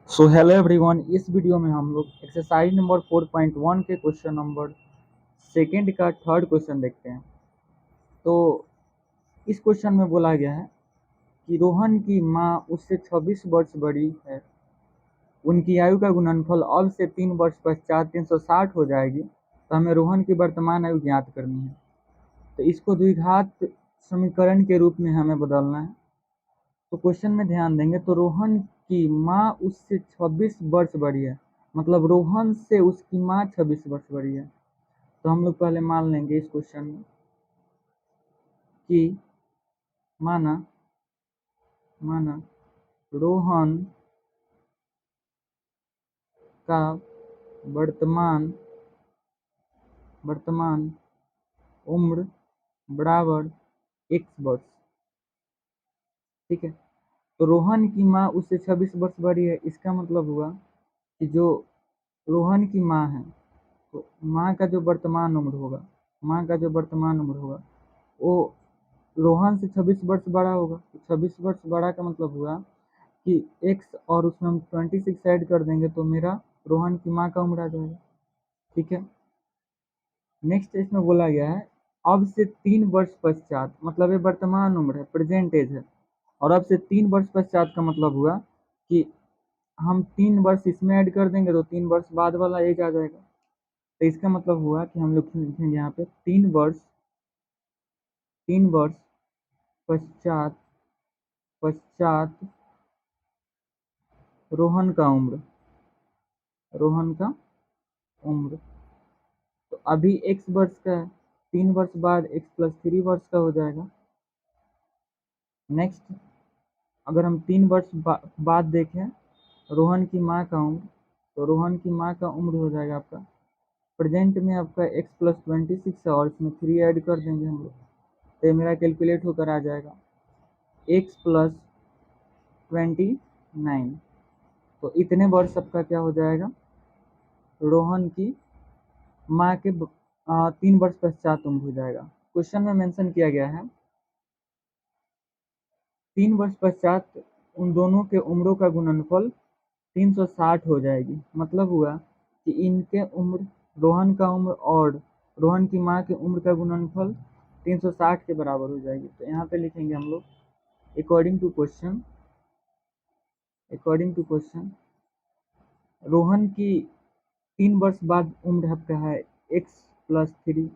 So hello everyone, इस video में हम लोग एक्सरसाइज नंबर 4.1 के क्वेश्चन नंबर सेकंड का थर्ड क्वेश्चन देखते हैं। तो इस क्वेश्चन में बोला गया है कि रोहन की माँ उससे 26 वर्ष बड़ी है। उनकी आयु का गुणनफल अब से 3 वर्ष पश्चात 360 हो जाएगी, तो हमें रोहन की वर्तमान आयु ज्ञात करनी है। तो इसको द्विघात समीकरण के रूप में हमें बदलना है। तो क्वेश्चन में ध्यान देंगे तो रोहन की माँ उससे 26 वर्ष बड़ी है, मतलब रोहन से उसकी माँ 26 वर्ष बड़ी है। तो हम लोग पहले मान लेंगे इस क्वेश्चन में कि माना माना रोहन का वर्तमान वर्तमान उम्र बराबर x वर्ष। ठीक है, तो रोहन की माँ उससे 26 वर्ष बड़ी है, इसका मतलब हुआ कि जो रोहन की माँ है, तो माँ का जो वर्तमान उम्र होगा वो रोहन से 26 वर्ष बड़ा होगा। तो 26 वर्ष बड़ा का मतलब हुआ कि x और उसमें हम 26 ऐड कर देंगे तो मेरा रोहन की माँ का उम्र आ जाएगा। ठीक है, नेक्स्ट इसमें बोला गया है अब से 3 वर्ष पश्चात, मतलब ये वर्तमान उम्र है, प्रेजेंट एज है, और अब से 3 वर्ष पश्चात का मतलब हुआ कि हम 3 वर्ष इसमें ऐड कर देंगे तो 3 वर्ष बाद वाला एज आ जाएगा। तो इसका मतलब हुआ कि हम लोग लिखेंगे यहाँ पे 3 वर्ष पश्चात पश्चात रोहन का उम्र। तो अभी x वर्ष का है, 3 वर्ष बाद x प्लस 3 वर्ष का हो जाएगा। नेक्स्ट अगर हम 3 वर्ष बाद देखें रोहन की माँ का उम्र, तो रोहन की माँ का उम्र हो जाएगा आपका प्रेजेंट में आपका x प्लस 26 है और इसमें 3 ऐड कर देंगे हम लोग, तो ये मेरा कैलकुलेट होकर आ जाएगा x प्लस 29। तो इतने वर्ष सबका क्या हो जाएगा, रोहन की माँ के 3 वर्ष पश्चात उम्र हो जाएगा। क्वेश्चन में मेंशन किया गया है 3 वर्ष पश्चात उन दोनों के उम्रों का गुणनफल 360 हो जाएगी। मतलब हुआ कि इनके उम्र, रोहन का उम्र और रोहन की माँ के उम्र का गुणनफल 360 के बराबर हो जाएगी। तो यहाँ पे लिखेंगे हम लोग अकॉर्डिंग टू क्वेश्चन रोहन की 3 वर्ष बाद उम्र आपका है x प्लस 3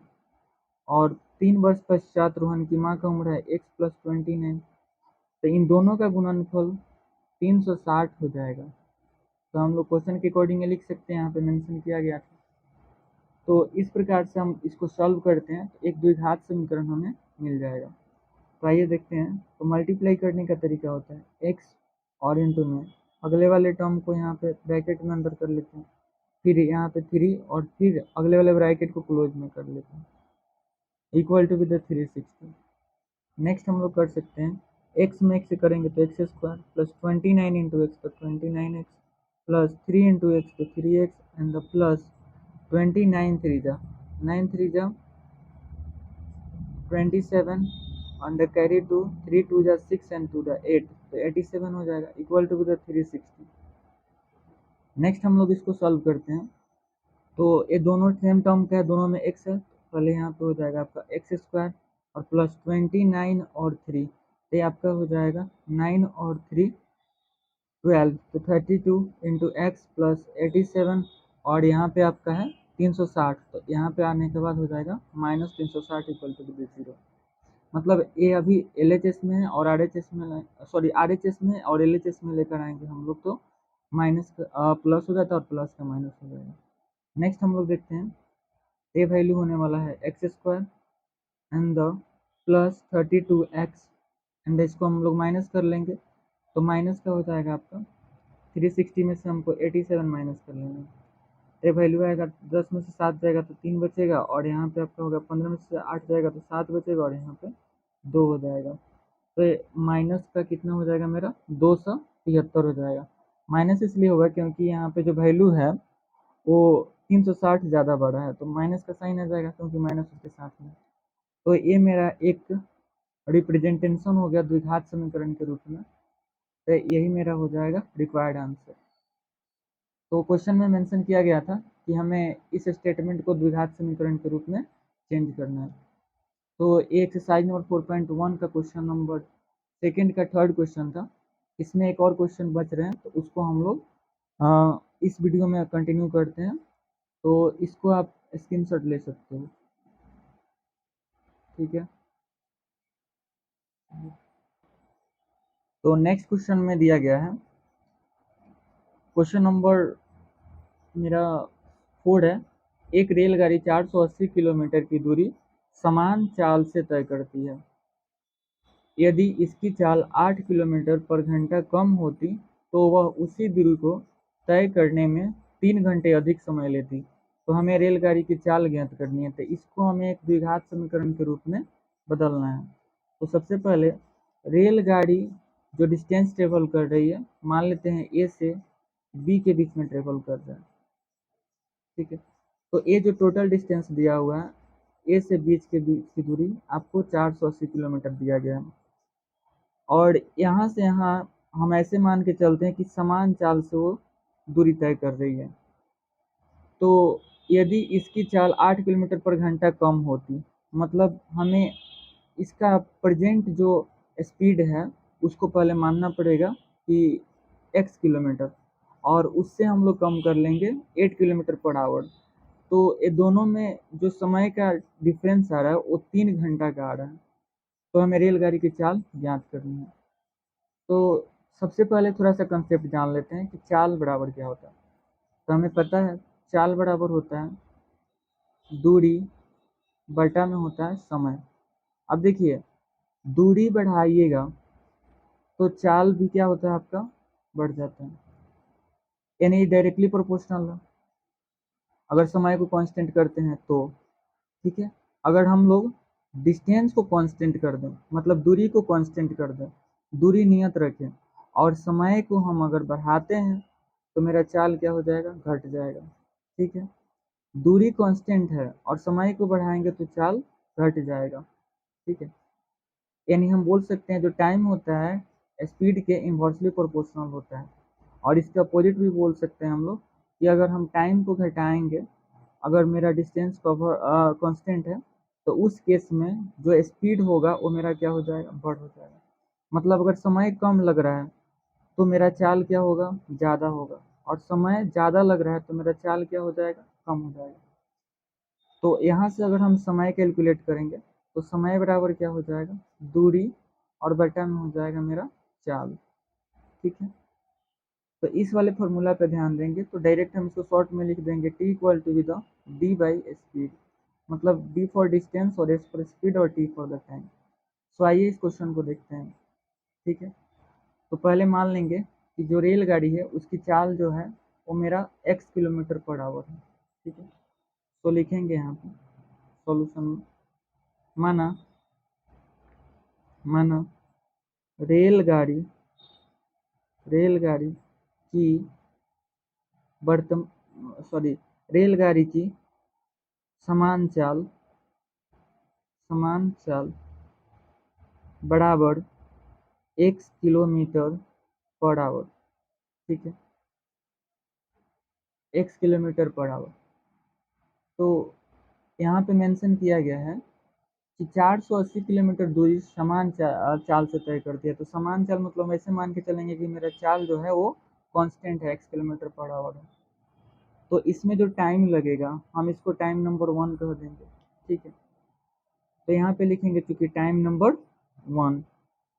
और 3 वर्ष पश्चात रोहन की माँ का उम्र है x प्लस 29। तो इन दोनों का गुणनफल 360 हो जाएगा। तो हम लोग क्वेश्चन के अकॉर्डिंग लिख सकते हैं, यहाँ पे मेंशन किया गया था। तो इस प्रकार से हम इसको सॉल्व करते हैं तो एक द्विघात समीकरण हमें मिल जाएगा। तो आइए देखते हैं। तो मल्टीप्लाई करने का तरीका होता है x और इंटू में अगले वाले टर्म को यहाँ पे ब्रैकेट में अंदर कर लेते हैं, फिर यहाँ पे 3 और फिर अगले वाले ब्रैकेट को क्लोज में कर लेते हैं, इक्वल टू विद 360। नेक्स्ट हम लोग कर सकते हैं x में x करेंगे तो x square plus 29 into x तो 29x प्लस 3 इंटू एक्स तो 3x एंड द प्लस 29 3 जा 9 3 जा 27 अंडर कैरी 2 3 2 जा 6 एंड 2 जा 8, तो 87 हो जाएगा इक्वल टू विद 360। नेक्स्ट हम लोग इसको सॉल्व करते हैं। तो ये दोनों सेम टर्म का है, दोनों में x है, तो पहले यहाँ पे हो जाएगा आपका एक्स स्क्वायर और प्लस 29 और 3, तो ये आपका हो जाएगा 9 और 3 12, तो 32 इंटू एक्स प्लस 87 और यहाँ पे आपका है 360, तो यहाँ पे आने के बाद हो जाएगा माइनस 360 इक्वल टू 0। मतलब ये अभी एलएचएस में है और आरएचएस में, सॉरी आरएचएस में और एलएचएस में लेकर आएंगे हम लोग तो माइनस प्लस हो जाता है और प्लस का माइनस हो जाएगा। नेक्स्ट हम लोग देखते हैं ए वैल्यू होने वाला है x square and the plus 32x and इसको हम लोग माइनस कर लेंगे, तो माइनस का हो जाएगा आपका 360 में से हमको 87 माइनस कर लेंगे, ए वैल्यू आएगा 10 में से 7 जाएगा तो 3 बचेगा और यहाँ पे आपका होगा 15 में से 8 जाएगा तो 7 बचेगा और यहाँ पे 2 हो जाएगा। तो माइनस का कितना हो जाएगा मेरा 273 हो जाएगा। माइनस इसलिए होगा क्योंकि यहाँ पे जो वैल्यू है वो 360 ज़्यादा बड़ा है, तो माइनस का साइन आ जाएगा क्योंकि माइनस उसके साथ में। तो ये मेरा एक रिप्रेजेंटेशन हो गया द्विघात समीकरण के रूप में, तो यही मेरा हो जाएगा रिक्वायर्ड आंसर। तो क्वेश्चन में मेंशन किया गया था कि हमें इस स्टेटमेंट को द्विघात समीकरण के रूप में चेंज करना है। तो ये एक्सरसाइज नंबर 4.1 का क्वेश्चन नंबर सेकंड का थर्ड क्वेश्चन था। इसमें एक और क्वेश्चन बच रहे हैं, तो उसको हम लोग इस वीडियो में कंटिन्यू करते हैं। तो इसको आप स्क्रीनशॉट ले सकते हो, ठीक है। तो नेक्स्ट क्वेश्चन में दिया गया है, क्वेश्चन नंबर मेरा 4 है। एक रेलगाड़ी 480 किलोमीटर की दूरी समान चाल से तय करती है। यदि इसकी चाल 8 किलोमीटर पर घंटा कम होती तो वह उसी दूरी को तय करने में 3 घंटे अधिक समय लेती। तो हमें रेलगाड़ी की चाल ज्ञात करनी है, तो इसको हमें एक द्विघात समीकरण के रूप में बदलना है। तो सबसे पहले रेलगाड़ी जो डिस्टेंस ट्रेवल कर रही है, मान लेते हैं ए से बी के बीच में ट्रेवल कर रहा है, ठीक है। तो ये जो टोटल डिस्टेंस दिया हुआ है, ए से बीच के बीच की दूरी आपको 480 किलोमीटर दिया गया है। और यहाँ से यहाँ हम ऐसे मान के चलते हैं कि समान चाल से वो दूरी तय कर रही है। तो यदि इसकी चाल 8 किलोमीटर पर घंटा कम होती, मतलब हमें इसका प्रेजेंट जो स्पीड है उसको पहले मानना पड़ेगा कि x किलोमीटर, और उससे हम लोग कम कर लेंगे 8 किलोमीटर पर आवर। तो ये दोनों में जो समय का डिफरेंस आ रहा है वो 3 घंटा का आ रहा है। तो हमें रेलगाड़ी की चाल ज्ञात करनी है। तो सबसे पहले थोड़ा सा कंसेप्ट जान लेते हैं कि चाल बराबर क्या होता है। तो हमें पता है चाल बराबर होता है दूरी बटा में होता है समय। अब देखिए, दूरी बढ़ाइएगा तो चाल भी क्या होता है आपका, बढ़ जाता है, यानी डायरेक्टली प्रोपोर्शनल है। अगर समय को कांस्टेंट करते हैं तो, ठीक है। अगर हम लोग डिस्टेंस को कांस्टेंट कर दें, मतलब दूरी को कांस्टेंट कर दें, दूरी नियत रखें, और समय को हम अगर बढ़ाते हैं तो मेरा चाल क्या हो जाएगा, घट जाएगा, ठीक है। दूरी कांस्टेंट है और समय को बढ़ाएंगे तो चाल घट जाएगा, ठीक है। यानी हम बोल सकते हैं जो टाइम होता है स्पीड के इन्वर्सली प्रोपोर्शनल होता है। और इसके अपोजिट भी बोल सकते हैं हम लोग कि अगर हम टाइम को घटाएंगे, अगर मेरा डिस्टेंस कवर कांस्टेंट है, तो उस केस में जो स्पीड होगा वो मेरा क्या हो जाएगा, बढ़ हो जाएगा। मतलब अगर समय कम लग रहा है तो मेरा चाल क्या होगा, ज़्यादा होगा, और समय ज़्यादा लग रहा है तो मेरा चाल क्या हो जाएगा, कम हो जाएगा। तो यहाँ से अगर हम समय कैलकुलेट करेंगे तो समय बराबर क्या हो जाएगा, दूरी और बटा में हो जाएगा मेरा चाल, ठीक है। तो इस वाले फार्मूला पे ध्यान देंगे तो डायरेक्ट हम इसको शॉर्ट में लिख देंगे t equal to with d by speed, मतलब डी फॉर डिस्टेंस और एस फॉर स्पीड और t for the time. So आइए इस क्वेश्चन को देखते हैं, ठीक है। तो पहले मान लेंगे कि जो रेलगाड़ी है उसकी चाल जो है वो मेरा x किलोमीटर पर आवर है, ठीक है। तो लिखेंगे यहाँ पे सॉल्यूशन में, माना माना रेलगाड़ी रेलगाड़ी की रेलगाड़ी की समान चाल बराबर x किलोमीटर पर आवर, ठीक है, x किलोमीटर पर आवर। तो यहाँ पे मेंशन किया गया है कि 480 किलोमीटर दूरी समान चाल से तय करती है। तो समान चाल मतलब ऐसे मान के चलेंगे कि मेरा चाल जो है वो कांस्टेंट है, x किलोमीटर पर आवर है। तो इसमें जो टाइम लगेगा हम इसको टाइम नंबर 1 कह देंगे, ठीक है। तो यहाँ पे लिखेंगे चूंकि टाइम नंबर 1।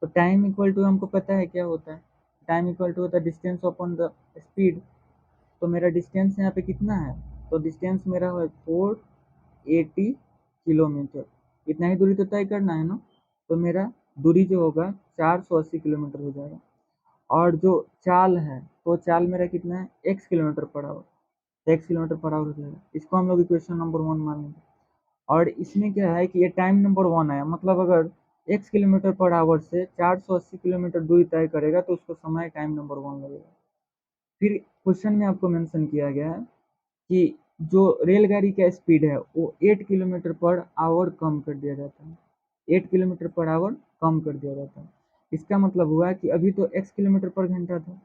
तो टाइम इक्वल टू हमको पता है क्या होता है, टाइम इक्वल टू होता है डिस्टेंस अपॉन द स्पीड। तो मेरा डिस्टेंस यहाँ पे कितना है, तो डिस्टेंस मेरा है 480 किलोमीटर। इतना ही दूरी तो तय करना है ना। तो मेरा दूरी जो होगा 480 किलोमीटर हो जाएगा। और जो चाल है तो चाल मेरा कितना है, x kilometre per hour, x kilometre per hour हो जाएगा। इसको हम लोग इक्वेशन नंबर 1 मान लेंगे। और इसमें क्या है कि ये टाइम नंबर 1 आया, मतलब अगर x किलोमीटर पर आवर से 480 किलोमीटर दूरी तय करेगा तो उसको समय टाइम नंबर 1 लगेगा। फिर क्वेश्चन में आपको मेंशन किया गया है कि जो रेलगाड़ी का स्पीड है वो 8 किलोमीटर पर आवर कम कर दिया जाता है, 8 किलोमीटर पर आवर कम कर दिया जाता है। इसका मतलब हुआ कि अभी तो x किलोमीटर पर घंटा था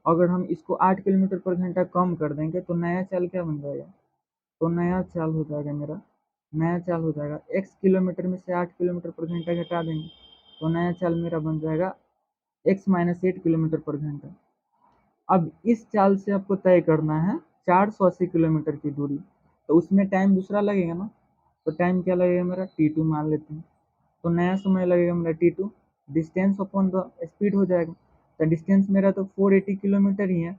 अगर हम इसको 8 किलोमीटर पर घंटा कम कर देंगे तो नया चाल क्या बन जाएगा? तो नया चाल हो जाएगा मेरा, नया चाल हो जाएगा x किलोमीटर में से 8 किलोमीटर पर घंटा घटा देंगे तो नया चाल मेरा बन जाएगा x माइनस 8 किलोमीटर पर घंटा। अब इस चाल से आपको तय करना है 480 किलोमीटर की दूरी, तो उसमें टाइम दूसरा लगेगा ना, तो टाइम क्या लगेगा मेरा t2 मान लेते हैं। तो नया समय लगेगा मेरा t2, distance upon the speed हो जाएगा। तो डिस्टेंस मेरा तो 480 किलोमीटर ही है,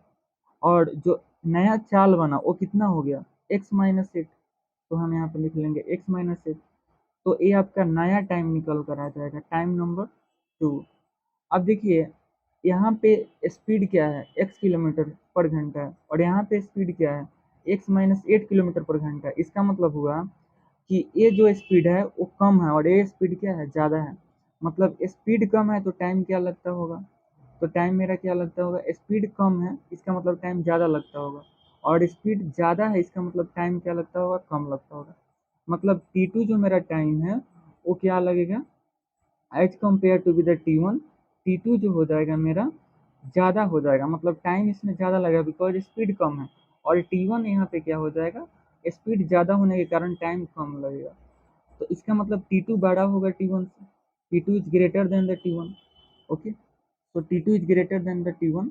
और जो नया चाल बना वो कितना हो गया x माइनस 8, तो हम यहाँ पे लिख लेंगे x माइनस 8। तो ये आपका नया टाइम निकल कर आ जाएगा, टाइम नंबर 2। अब देखिए यहाँ पे स्पीड क्या है x किलोमीटर पर घंटा है, और यहाँ पे स्पीड क्या है x माइनस 8 किलोमीटर पर घंटा है। इसका मतलब हुआ कि ये जो स्पीड है वो कम है और ये स्पीड क्या है ज़्यादा है। मतलब स्पीड कम है तो टाइम क्या लगता होगा, तो टाइम मेरा क्या लगता होगा, स्पीड कम है इसका मतलब टाइम ज़्यादा लगता होगा, और स्पीड ज़्यादा है इसका मतलब टाइम क्या लगता होगा, कम लगता होगा। मतलब t2 जो मेरा टाइम है वो क्या लगेगा as compare to be the t1, t2 जो हो जाएगा मेरा ज़्यादा हो जाएगा, मतलब टाइम इसमें ज़्यादा लगेगा बिकॉज स्पीड कम है, और t1 यहाँ पे क्या हो जाएगा, स्पीड ज़्यादा होने के कारण टाइम कम लगेगा। तो इसका मतलब t2 बड़ा होगा t1 से, t2 is greater than the t1। Okay, तो t2 is greater than the t1,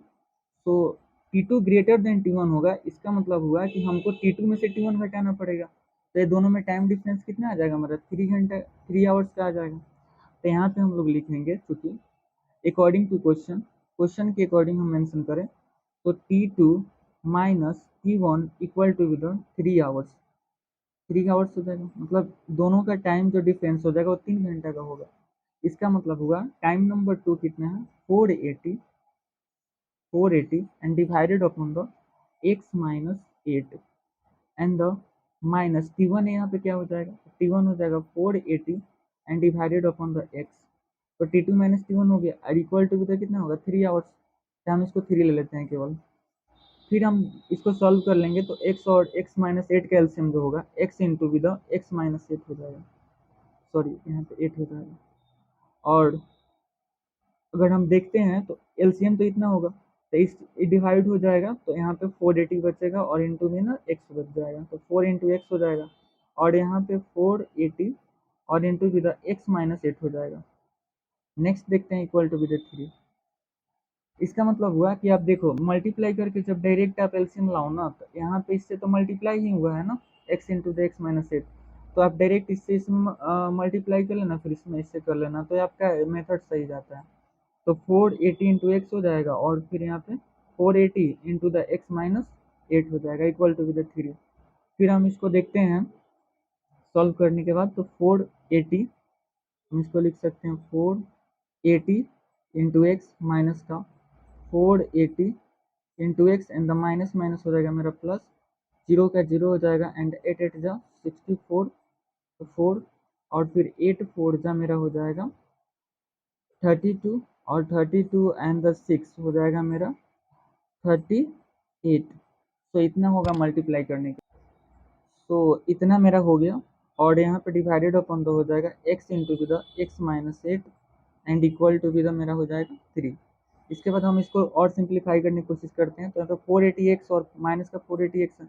तो t2 ग्रेटर देन t1 होगा, इसका मतलब हुआ कि हमको t2 में से t1 घटाना पड़ेगा। तो ये दोनों में टाइम डिफरेंस कितना आ जाएगा मेरा, 3 घंटा 3 आवर्स का आ जाएगा। तो यहाँ पे हम लोग लिखेंगे चूँकि अकॉर्डिंग टू क्वेश्चन, क्वेश्चन के अकॉर्डिंग हम मेंशन करें तो t2 minus t1 equal to with 3 hours, 3 hours हो जाएगा। मतलब दोनों का टाइम जो डिफरेंस हो जाएगा वो 3 घंटा का होगा। इसका मतलब हुआ टाइम नंबर 2 कितना है 480, 480 and divided upon the x minus 8 and the minus t1 यहाँ पे क्या हो जाएगा, t1 हो जाएगा 480 and divided upon the x, तो t2 माइनस t1 हो गया और इक्वल टू भी कितना होगा 3 आवर्स, तो हम इसको 3 ले लेते हैं केवल। फिर हम इसको सॉल्व कर लेंगे तो x और x माइनस 8 का एलसीएम जो होगा x into with x minus 8 हो जाएगा, सॉरी यहाँ पे 8 हो जाएगा। और अगर हम देखते हैं तो एलसीएम तो इतना होगा, तो इस डिवाइड हो जाएगा तो यहाँ पे 480 बचेगा और इंटू में ना x बच जाएगा, तो 4 इंटू एक्स हो जाएगा, और यहाँ पे 480 और इंटू विद x माइनस 8 हो जाएगा। नेक्स्ट देखते हैं इक्वल टू विद 3। इसका मतलब हुआ कि आप देखो मल्टीप्लाई करके जब डायरेक्ट आप एलसीएम लाओ ना, तो यहाँ पे इससे तो मल्टीप्लाई ही हुआ है ना, x into the x minus 8, तो आप डायरेक्ट इससे इसमें मल्टीप्लाई कर लेना, फिर इसमें इससे कर लेना, तो आपका मेथड सही जाता है। तो 480 इंटू एक्स हो जाएगा और फिर यहाँ पे 480 इंटू द एक्स माइनस 8 हो जाएगा इक्वल टू विद 3। फिर हम इसको देखते हैं सॉल्व करने के बाद, तो 480 हम इसको लिख सकते हैं 480 इंटू एक्स माइनस का 480 into x and the minus minus हो जाएगा मेरा प्लस, जीरो का जीरो हो जाएगा एंड 8 8 जा 64, तो 4 और फिर 8 4 जा मेरा हो जाएगा 32, और 32 एंड द 6 हो जाएगा मेरा 38। तो इतना होगा मल्टीप्लाई करने के, तो इतना मेरा हो गया, और यहाँ पे डिवाइडेड अपॉन तो हो जाएगा x into to the x minus 8 and equal to the मेरा हो जाएगा 3। इसके बाद हम इसको और सिंप्लीफाई करने की कोशिश करते हैं, तो 480x और माइनस का 480x है,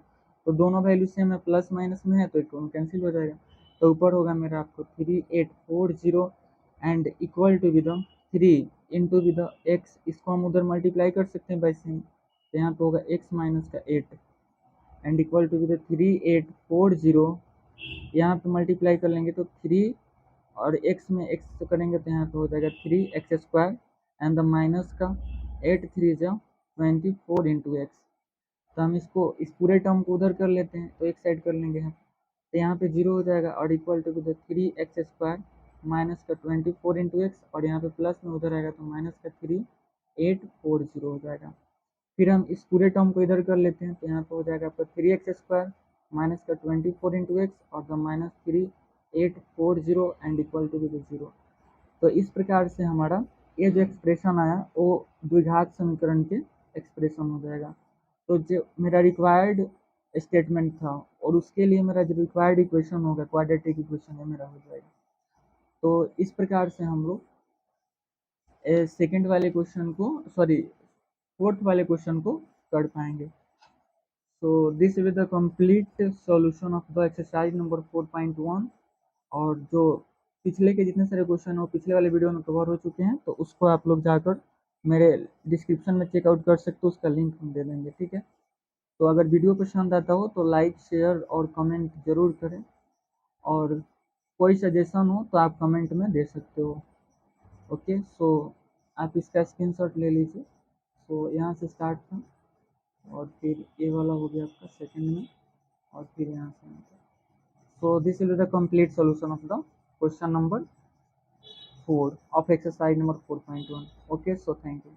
तो दोनों वैल्यू सेम है, प्लस माइनस में है तो एक कैंसिल हो जाएगा, तो ऊपर होगा मेरा आपको 3840 and equal to with 3 into with x, इसको हम उधर मल्टीप्लाई कर सकते हैं वैसे ही, तो यहाँ पे होगा x माइनस का 8 एंड इक्वल टू विद 3840, यहाँ पे मल्टीप्लाई कर लेंगे तो 3 और x में x करेंगे तो यहाँ पे हो जाएगा 3x² एंड द माइनस का 8 3 जा 24 इंटू एक्स। तो हम इसको इस पूरे टर्म को उधर कर लेते हैं, तो एक साइड कर लेंगे हम, तो यहाँ पे 0 हो जाएगा और इक्वल टू 3x² माइनस का 24 इंटू एक्स, और यहाँ पे प्लस में उधर आएगा तो माइनस का 3840 हो जाएगा। फिर हम इस पूरे टर्म को इधर कर लेते हैं, तो यहाँ पे हो जाएगा आपका 3x² माइनस का 24 इंटू एक्स और the minus 3840 and equal to 0। तो इस प्रकार से हमारा ये जो एक्सप्रेशन आया वो द्विघात समीकरण के एक्सप्रेशन हो जाएगा। तो जो मेरा रिक्वायर्ड स्टेटमेंट था और उसके लिए मेरा जो रिक्वायर्ड इक्वेशन होगा क्वाड्रेटिक इक्वेशन है मेरा हो जाएगा। तो इस प्रकार से हम लोग सेकंड वाले क्वेश्चन को, सॉरी फोर्थ वाले क्वेश्चन को कर पाएंगे। So this will the complete solution of the exercise number 4.1। और जो पिछले के जितने सारे क्वेश्चन हैं वो पिछले वाले वीडियो में कवर हो चुके हैं, तो उसको आप लोग जाकर मेरे डिस्क्रिप्शन में चेकआउट कर सकते हो, उसका लिंक हम दे देंगे, ठीक है। तो अगर वीडियो पसंद आता हो तो लाइक शेयर और कमेंट जरूर करें, और कोई सजेशन हो तो आप कमेंट में दे सकते हो। ओके, सो आप इसका स्क्रीनशॉट ले लीजिए। सो यहाँ से स्टार्ट था, और फिर ये वाला हो गया आपका सेकंड में, और फिर यहाँ से so this will be the complete solution of the question number 4 of exercise number 4.1. Okay, so thank you.